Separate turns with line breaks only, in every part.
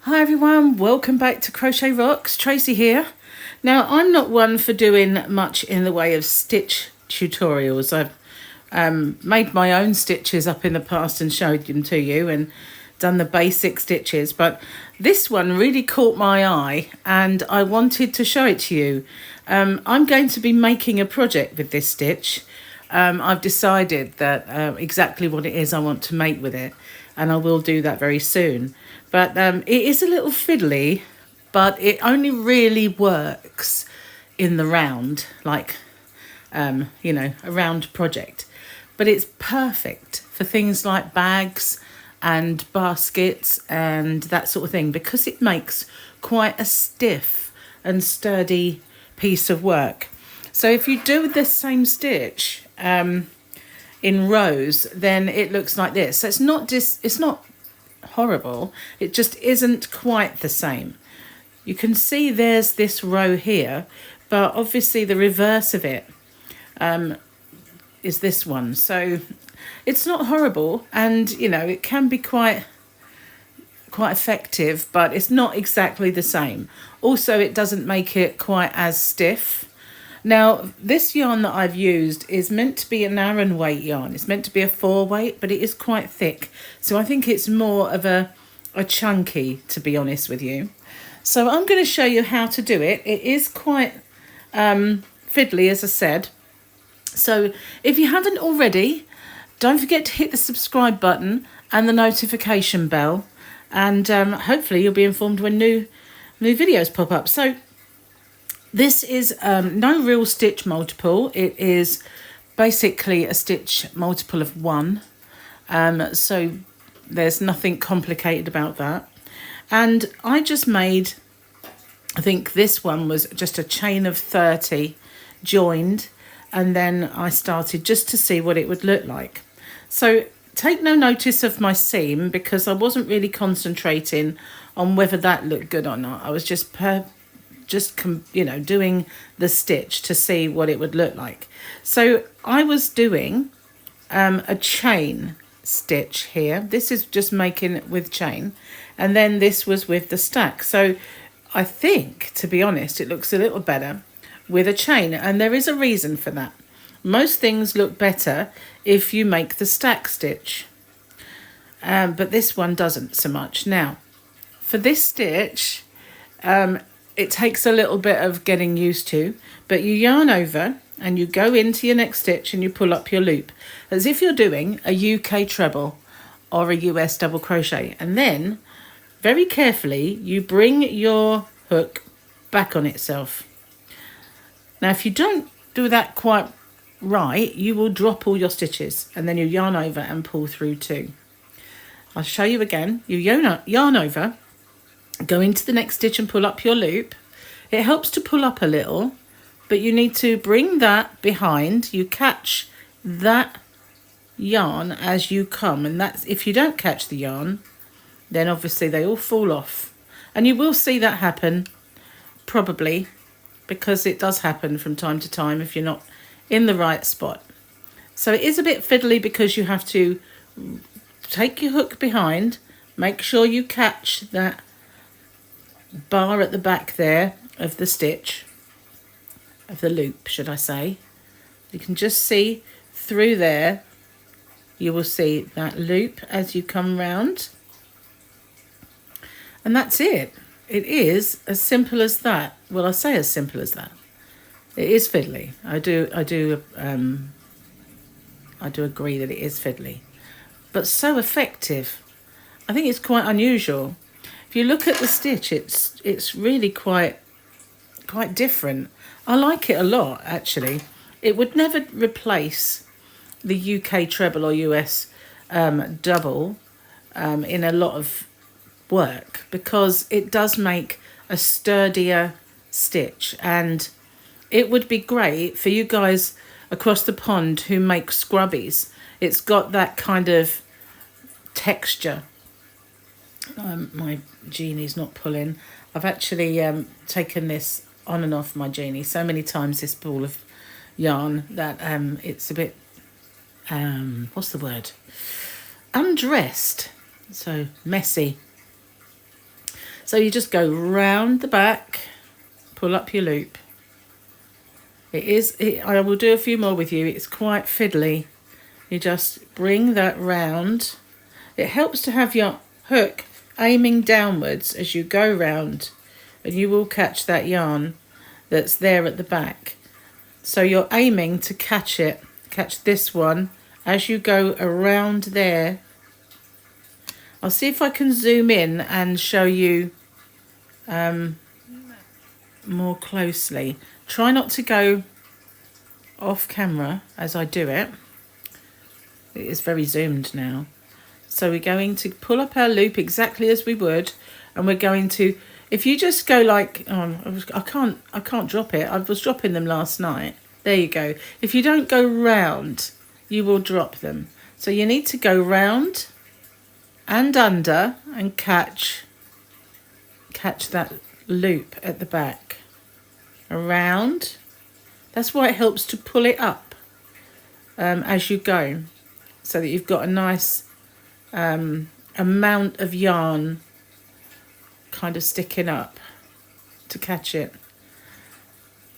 Hi everyone, welcome back to Crochet Rocks. Tracy here. Now I'm not one for doing much in the way of stitch tutorials. I've made my own stitches up in the past and showed them to you and done the basic stitches, but this one really caught my eye and I wanted to show it to you. I'm going to be making a project with this stitch. I've decided that exactly what it is I want to make with it, and I will do that very soon. But it is a little fiddly, but it only really works in the round, like, a round project. But it's perfect for things like bags and baskets and that sort of thing, because it makes quite a stiff and sturdy piece of work. So if you do the same stitch in rows, then it looks like this. So it's not horrible, it just isn't quite the same. You can see there's this row here, but obviously the reverse of it is this one. So it's not horrible, and it can be quite effective, but it's not exactly the same. Also, it doesn't make it quite as stiff. Now, this yarn that I've used is meant to be an Aran weight yarn. It's meant to be a 4 weight, but it is quite thick. So I think it's more of a chunky, to be honest with you. So I'm going to show you how to do it. It is quite fiddly, as I said. So if you haven't already, don't forget to hit the subscribe button and the notification bell. And hopefully you'll be informed when new videos pop up. So this is no real stitch multiple. It is basically a stitch multiple of 1. So there's nothing complicated about that. And I just made, I think this one was just a chain of 30 joined. And then I started just to see what it would look like. So take no notice of my seam, because I wasn't really concentrating on whether that looked good or not. I was just doing the stitch to see what it would look like. So I was doing a chain stitch here. This is just making it with chain, and then this was with the stack. So I think, to be honest, it looks a little better with a chain, and there is a reason for that. Most things look better if you make the stack stitch, but this one doesn't so much. Now, for this stitch, it takes a little bit of getting used to, but you yarn over and you go into your next stitch and you pull up your loop as if you're doing a UK treble or a US double crochet, and then very carefully you bring your hook back on itself. Now, if you don't do that quite right, you will drop all your stitches, and then you yarn over and pull through 2. I'll show you again. You yarn over, go into the next stitch and pull up your loop. It helps to pull up a little, but you need to bring that behind. You catch that yarn as you come, and that's, if you don't catch the yarn, then obviously they all fall off. And you will see that happen, probably, because it does happen from time to time if you're not in the right spot. So it is a bit fiddly, because you have to take your hook behind, make sure you catch that bar at the back there of the stitch, of the loop, should I say. You can just see through there, you will see that loop as you come round, and that's it. It is as simple as that. Well, I say as simple as that. It is fiddly. I do agree that it is fiddly, but so effective. I think it's quite unusual. If you look at the stitch, it's really quite different. I like it a lot, actually. It would never replace the UK treble or US double in a lot of work, because it does make a sturdier stitch, and it would be great for you guys across the pond who make scrubbies. It's got that kind of texture. My Jeanie's not pulling. I've actually taken this on and off my Jeanie so many times, this ball of yarn, that it's a bit what's the word, undressed, so messy. So you just go round the back, pull up your loop. I will do a few more with you. It's quite fiddly. You just bring that round. It helps to have your hook aiming downwards as you go round, and you will catch that yarn that's there at the back. So you're aiming to catch this one as you go around there. I'll see if I can zoom in and show you more closely. Try not to go off camera as I do it. It is very zoomed now. So we're going to pull up our loop exactly as we would, and we're going to, if you just go like, I can't drop it. I was dropping them last night. There you go. If you don't go round, you will drop them. So you need to go round and under and catch that loop at the back. Around. That's why it helps to pull it up as you go, so that you've got a nice amount of yarn kind of sticking up to catch it.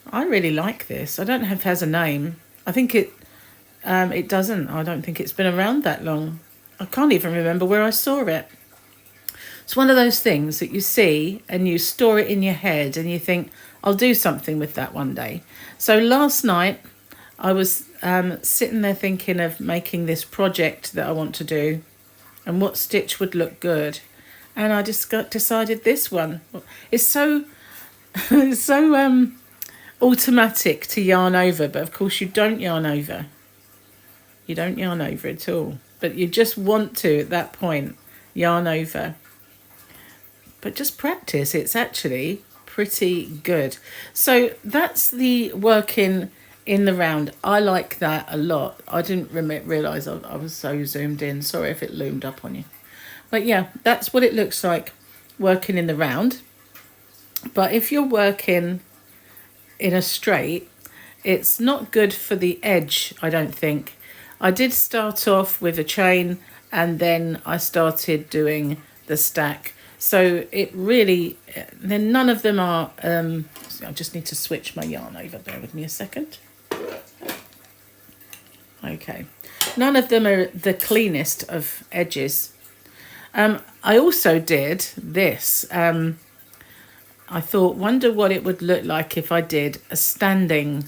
I really like this. I don't know if it has a name. I think it doesn't. I don't think it's been around that long. I can't even remember where I saw it. It's one of those things that you see and you store it in your head and you think, I'll do something with that one day. So last night I was sitting there thinking of making this project that I want to do and what stitch would look good. And I just decided this one. It's so automatic to yarn over, but of course you don't yarn over. You don't yarn over at all. But you just want to, at that point, yarn over. But just practice. It's actually pretty good. So that's the working in the round. I like that a lot. I didn't realise I was so zoomed in. Sorry if it loomed up on you. But yeah, that's what it looks like working in the round. But if you're working in a straight, it's not good for the edge, I don't think. I did start off with a chain and then I started doing the stack. So it really, then none of them are, I just need to switch my yarn over, bear with me a second. Okay, none of them are the cleanest of edges. I also did this. I thought, wonder what it would look like if I did a standing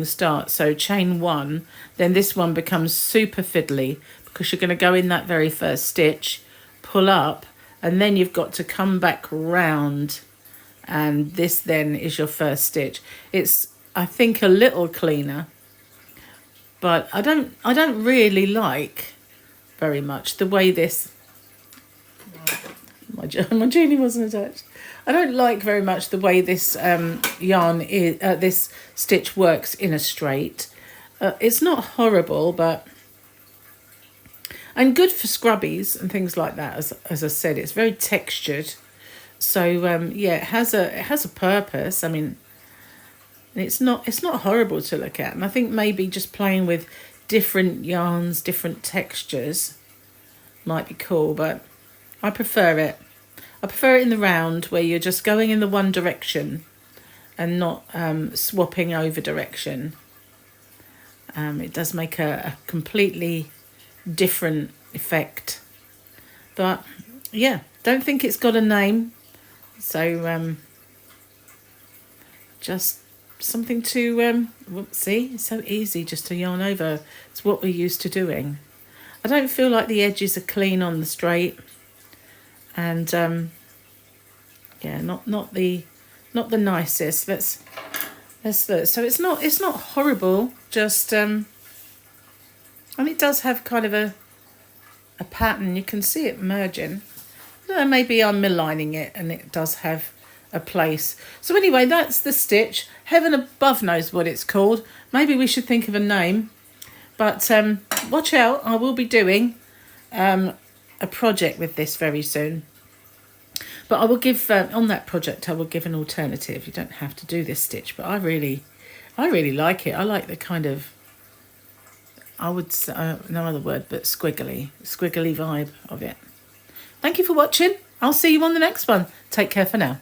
start. So chain one, then this one becomes super fiddly because you're going to go in that very first stitch, pull up, and then you've got to come back round, and this then is your first stitch. It's, I think, a little cleaner, but I don't really like very much the way this, my Jeanie wasn't attached. I don't like very much the way this yarn is, this stitch works in a straight. It's not horrible, but, and good for scrubbies and things like that. As I said, it's very textured. So yeah, it has a purpose. I mean, it's not horrible to look at. And I think maybe just playing with different yarns, different textures might be cool, but I prefer it. I prefer it in the round where you're just going in the one direction and not swapping over direction. It does make a completely different effect. But yeah, don't think it's got a name. So just something to, see, it's so easy just to yarn over. It's what we're used to doing. I don't feel like the edges are clean on the straight. And yeah, not the nicest. Let's look. So it's not horrible. Just and it does have kind of a pattern. You can see it merging. Maybe I'm maligning it, and it does have a place. So anyway, that's the stitch. Heaven above knows what it's called. Maybe we should think of a name. But watch out. I will be doing a project with this very soon. But I will give, on that project, I will give an alternative. You don't have to do this stitch, but I really like it. I like the kind of, I would say, no other word, but squiggly vibe of it. Thank you for watching. I'll see you on the next one. Take care for now.